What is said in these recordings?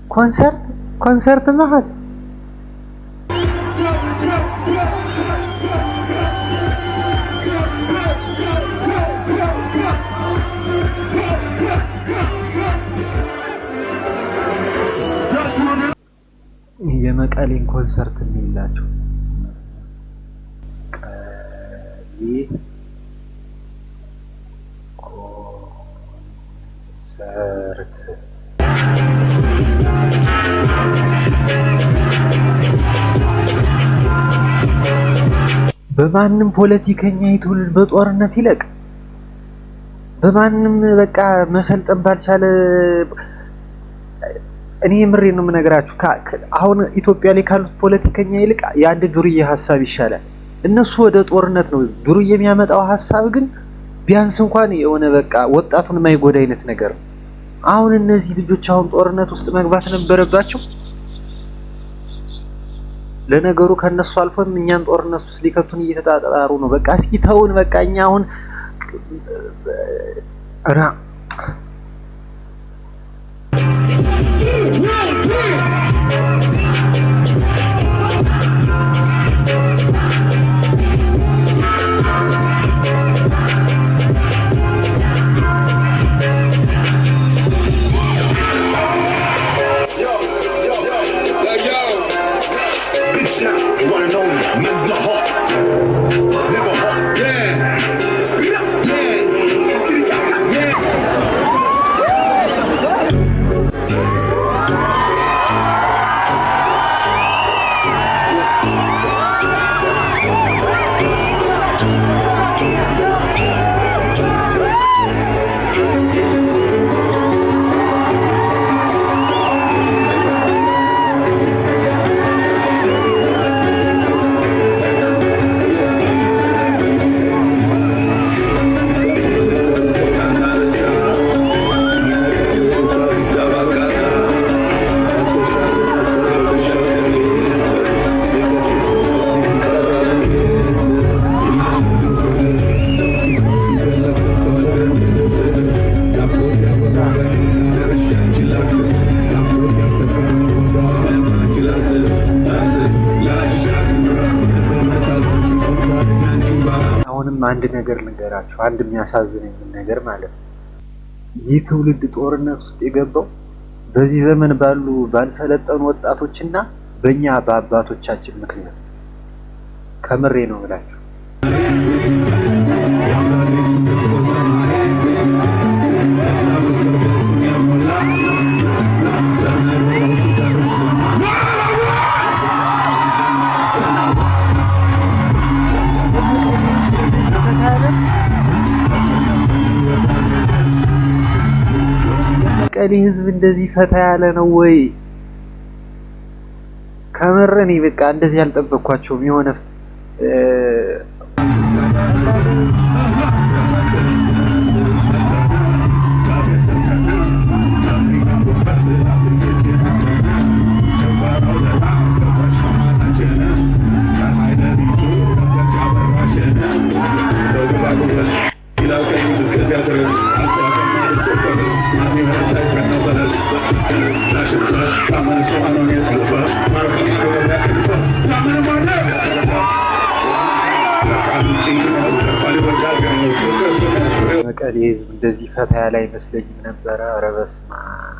ኮንሰርት መሀል የመቀሌን ኮንሰርት እንይላችሁ። ኮንሰርት በማንም ፖለቲከኛ ይትውልድ በጦርነት ይለቅ በማንም በቃ መሰልጠን ባልቻለ እኔ ምሬ ነው የምነግራችሁ። አሁን ኢትዮጵያ ላይ ካሉት ፖለቲከኛ ይልቅ የአንድ ዱርዬ ሐሳብ ይሻላል። እነሱ ወደ ጦርነት ነው ዱርዬ የሚያመጣው ሐሳብ ግን ቢያንስ እንኳን የሆነ በቃ ወጣቱን የማይጎዳ አይነት ነገር ነው። አሁን እነዚህ ልጆች አሁን ጦርነት ውስጥ መግባት ነበረባቸው። ለነገሩ ከነሱ አልፎም እኛን ጦርነት ውስጥ ሊከቱን እየተጣጣሩ ነው። በቃ እስኪ ተውን በቃ እኛ አሁን አንድ ነገር ልንገራችሁ፣ አንድ የሚያሳዝነኝ ነገር ማለት ነው። ይህ ትውልድ ጦርነት ውስጥ የገባው በዚህ ዘመን ባሉ ባልሰለጠኑ ወጣቶችና በእኛ በአባቶቻችን ምክንያት። ከምሬ ነው ብላችሁ መቀሌ ህዝብ እንደዚህ ፈታ ያለ ነው ወይ? ከመረኔ በቃ እንደዚህ ያልጠበቅኳቸውም የሆነ መቀሌ ህዝብ እንደዚህ ፈታ ያለ አይመስለኝም ነበረ። ኧረ በስመ አብ!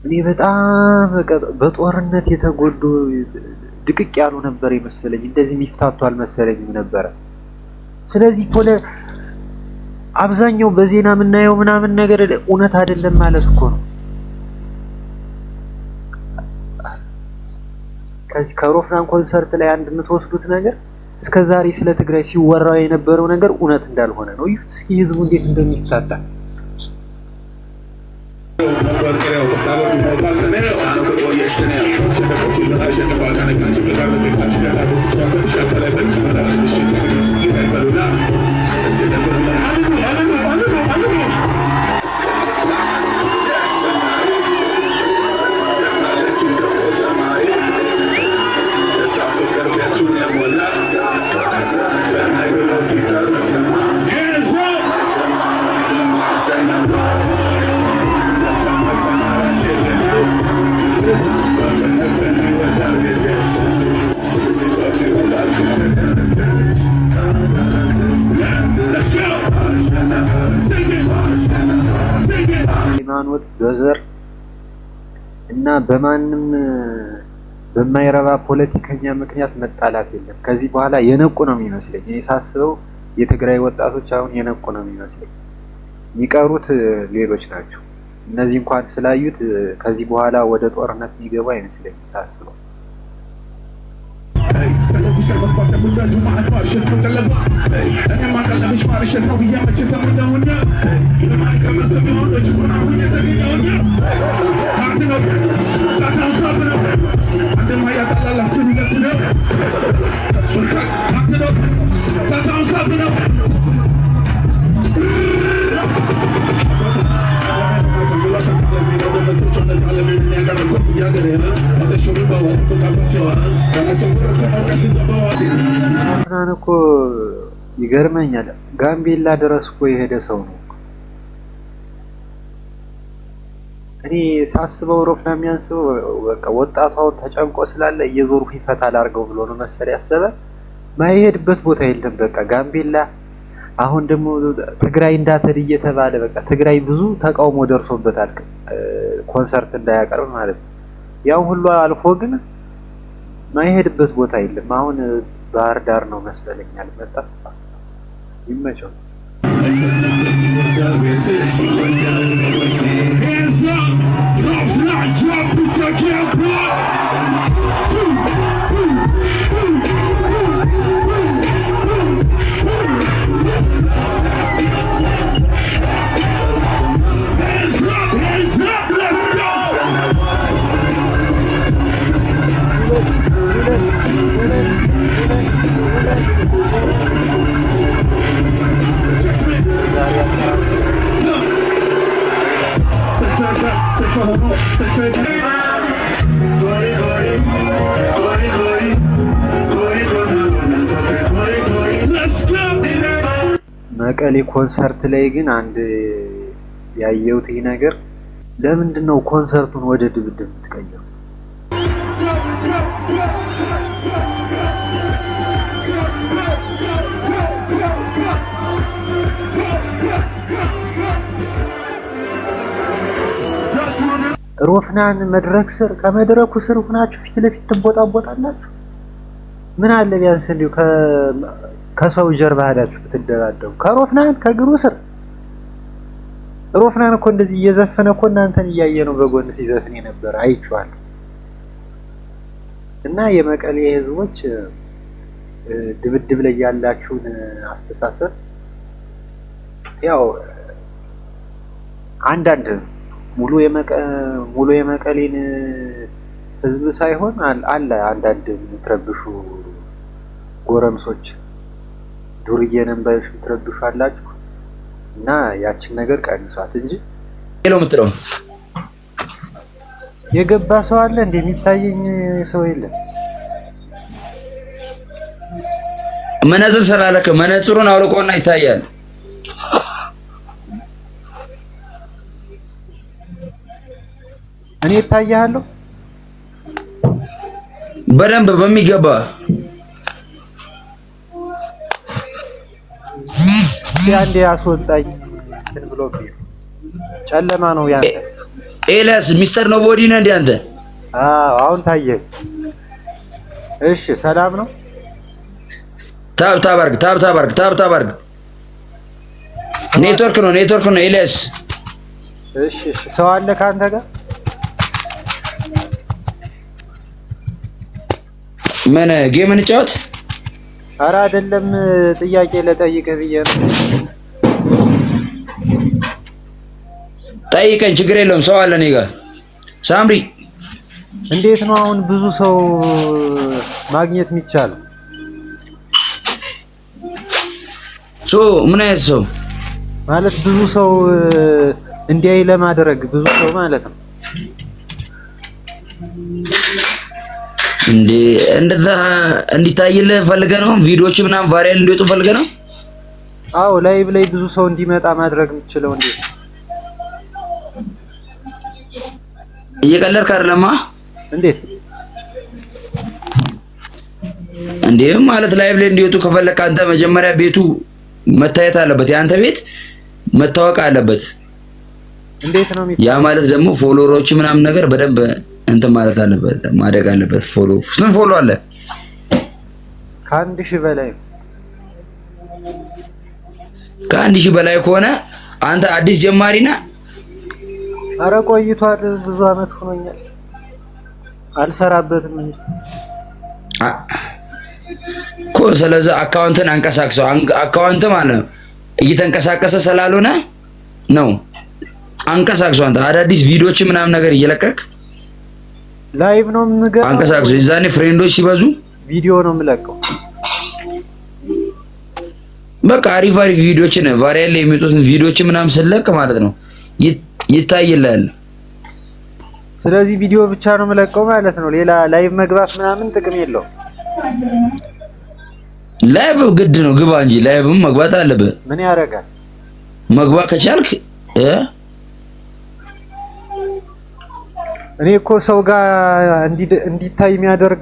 እኔ በጣም በጦርነት የተጎዱ ድቅቅ ያሉ ነበር የመሰለኝ። እንደዚህ የሚፍታቱ አልመሰለኝም ነበረ። ስለዚህ አብዛኛው በዜና የምናየው ምናምን ነገር እውነት አይደለም ማለት እኮ ነው። ከሮፍናን ኮንሰርት ላይ አንድ የምትወስዱት ነገር እስከዛሬ ስለ ትግራይ ሲወራ የነበረው ነገር እውነት እንዳልሆነ ነው። ይህ እስኪ ህዝቡ እንዴት እንደሚታጣ በሃይማኖት በዘር እና በማንም በማይረባ ፖለቲከኛ ምክንያት መጣላት የለም። ከዚህ በኋላ የነቁ ነው የሚመስለኝ። እኔ ሳስበው የትግራይ ወጣቶች አሁን የነቁ ነው የሚመስለኝ። የሚቀሩት ሌሎች ናቸው። እነዚህ እንኳን ስላዩት ከዚህ በኋላ ወደ ጦርነት የሚገቡ አይመስለኝም ሳስበው። እኮ ይገርመኛል። ጋምቤላ ድረስ እኮ የሄደ ሰው ነው። እኔ ሳስበው ሮፍና የሚያንስበው በቃ ወጣቷው ተጨንቆ ስላለ እየዞርኩ ይፈታል አድርገው ብሎ ነው መሰል ያሰበ። ማይሄድበት ቦታ የለም። በቃ ጋምቤላ አሁን ደግሞ ትግራይ እንዳትሄድ እየተባለ በቃ ትግራይ ብዙ ተቃውሞ ደርሶበታል። ኮንሰርት እንዳያቀርብ ማለት ነው። ያው ሁሉ አልፎ ግን ማይሄድበት ቦታ የለም። አሁን ባህር ዳር ነው መሰለኝ አልመጣ። ይመቸው። መቀሌ ኮንሰርት ላይ ግን አንድ ያየሁት ነገር ለምንድነው ኮንሰርቱን ወደ ድብድብ የምትቀይረው? ሮፍናን መድረክ ስር ከመድረኩ ስር ሆናችሁ ፊት ለፊት ትቦጣቦጣላችሁ። ምን አለ ቢያንስ እንዲሁ ከሰው ጀርባ ሄዳችሁ ብትደራደሩ። ከሮፍናን ከእግሩ ስር ሮፍናን እኮ እንደዚህ እየዘፈነ እኮ እናንተን እያየ ነው በጎን ሲዘፍን የነበረ አይቼዋለሁ። እና የመቀሌ ህዝቦች ድብድብ ላይ ያላችሁን አስተሳሰብ ያው አንዳንድ ሙሉ የመቀሌን ህዝብ ሳይሆን አለ አንዳንድ የምትረብሹ ጎረምሶች ዱርዬ ነንባዮች የምትረብሹ አላችሁ። እና ያችን ነገር ቀንሷት እንጂ ሄሎ የምትለው የገባ ሰው አለ እንዴ? የሚታየኝ ሰው የለም። መነጽር ስላለከ መነጽሩን አውልቆና ይታያል። እኔ እታያለሁ በደንብ በሚገባ። ያንዴ አስወጣኝ ብሎ ጨለማ ነው ያንተ። ኤልያስ ሚስተር ነው ቦዲ ነህ እንዴ አንተ? አሁን ታየህ። እሺ ሰላም ነው። ታብ አርግ። ኔትወርክ ነው ኤልያስ። እሺ ሰው አለ ካንተ ጋር? ምን ጌም እንጫወት? ኧረ አይደለም ጥያቄ ለጠይቅህ ብዬ ነው። ጠይቀኝ፣ ችግር የለውም። ሰው አለ እኔ ጋር። ሳምሪ እንዴት ነው አሁን ብዙ ሰው ማግኘት የሚቻለው? ምን አይነት ሰው ማለት ብዙ ሰው እንዲያይ ለማድረግ ብዙ ሰው ማለት ነው እንዴ? እንደዛ እንዲታይልህ ፈልገህ ነው? ቪዲዮዎች ምናምን ቫይራል እንዲወጡ ፈልገህ ነው? አዎ ላይቭ ላይ ብዙ ሰው እንዲመጣ ማድረግ የምትችለው እንዴት? እየቀለድክ አይደለማ? እንዴት እንዴ ማለት ላይቭ ላይ እንዲወጡ ከፈለክ አንተ መጀመሪያ ቤቱ መታየት አለበት። የአንተ ቤት መታወቅ አለበት። እንዴት ነው ያ ማለት ደግሞ ፎሎወሮች ምናምን ነገር በደንብ እንትን ማለት አለበት፣ ማደግ አለበት። ስንት ፎሎ አለ? ከ1000 በላይ። ከ1000 በላይ ከሆነ አንተ አዲስ ጀማሪ ነህ? አረ ቆይቷል፣ ብዙ አመት ሆኖኛል። አልሰራበትም እንጂ እኮ። ስለዚህ አካውንትን አንቀሳቅሰው። አካውንት ማለት ነው እየተንቀሳቀሰ ስላልሆነ ነው። አንቀሳቅሰው። አንተ አዳዲስ ቪዲዮዎች ምናምን ነገር እየለቀቅ ላይቭ ነው የምገባው። አንቀሳቅሰው። የዛኔ ፍሬንዶች ሲበዙ ቪዲዮ ነው የምለቀው። በቃ አሪፍ ቪዲዮዎችን ቫይራል ላይ የሚወጡትን ቪዲዮዎች ምናምን ስለቅ ማለት ነው ይታይልሃል። ስለዚህ ቪዲዮ ብቻ ነው የምለቀው ማለት ነው። ሌላ ላይቭ መግባት ምናምን ጥቅም የለውም። ላይቭ ግድ ነው፣ ግባ እንጂ ላይቭም መግባት አለብህ። ምን ያደርጋል? መግባት ከቻልክ እኔ እኮ ሰው ጋር እንዲታይ የሚያደርግ